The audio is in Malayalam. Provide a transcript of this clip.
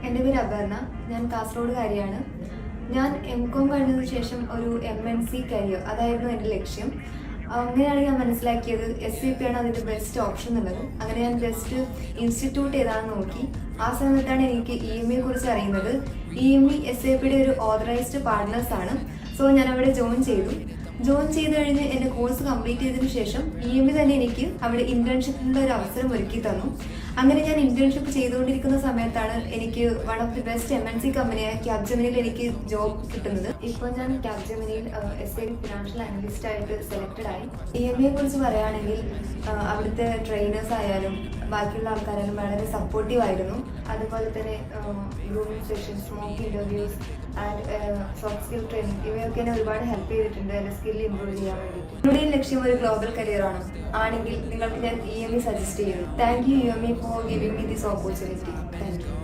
എൻ്റെ പേര് അപർണ. ഞാൻ കാസർഗോഡുകാരിയാണ്. ഞാൻ MCOM കഴിഞ്ഞതിന് ശേഷം ഒരു MNC കരിയർ അതായിരുന്നു എൻ്റെ ലക്ഷ്യം. അങ്ങനെയാണ് ഞാൻ മനസ്സിലാക്കിയത് SAP ആണ് അതിൻ്റെ ബെസ്റ്റ് ഓപ്ഷൻ എന്നുള്ളത്. അങ്ങനെ ഞാൻ ജസ്റ്റ് ഇൻസ്റ്റിറ്റ്യൂട്ട് ഏതാണെന്ന് നോക്കി. ആ സമയത്താണ് എനിക്ക് EME കുറിച്ച് അറിയുന്നത്. EME SAPയുടെ ഒരു ഓതറൈസ്ഡ് പാർട്ട്നേഴ്സ് ആണ്. സോ ഞാൻ അവിടെ ജോയിൻ ചെയ്ത് കഴിഞ്ഞ് എൻ്റെ കോഴ്സ് കംപ്ലീറ്റ് ചെയ്തതിനു ശേഷം EME തന്നെ എനിക്ക് അവിടെ ഇന്റേൺഷിപ്പിൻ്റെ ഒരു അവസരം ഒരുക്കി തന്നു. അങ്ങനെ ഞാൻ ഇന്റേൺഷിപ്പ് ചെയ്തുകൊണ്ടിരിക്കുന്ന സമയത്താണ് എനിക്ക് one of the best MNC കമ്പനിയായ ക്യാപ്ജെമിനിയിൽ എനിക്ക് ജോബ് കിട്ടുന്നത്. ഇപ്പോൾ ഞാൻ ക്യാപ്ജെമിനിയിൽ SAP ഫിനാൻഷ്യൽ അനലിസ്റ്റ് ആയിട്ട് സെലക്റ്റഡ് ആയി. EME കുറിച്ച് പറയുകയാണെങ്കിൽ അവിടുത്തെ ട്രെയിനേഴ്സ് ആയാലും ബാക്കിയുള്ള ആൾക്കാരായാലും വളരെ സപ്പോർട്ടീവ് ആയിരുന്നു. അതുപോലെ തന്നെ grooming sessions, mock interviews and soft skill training ഇവയൊക്കെ എന്നെ ഒരുപാട് ഹെൽപ്പ് ചെയ്തിട്ടുണ്ട് എൻ്റെ സ്കില്ല് ഇമ്പ്രൂവ് ചെയ്യാൻ വേണ്ടിയിട്ട്. എൻ്റെ ലക്ഷ്യം ഒരു ഗ്ലോബൽ കരിയർ ആണെങ്കിൽ നിങ്ങൾക്ക് ഞാൻ EME സജസ്റ്റ് ചെയ്യുന്നു. Thank you EME for giving me this opportunity. Thank you.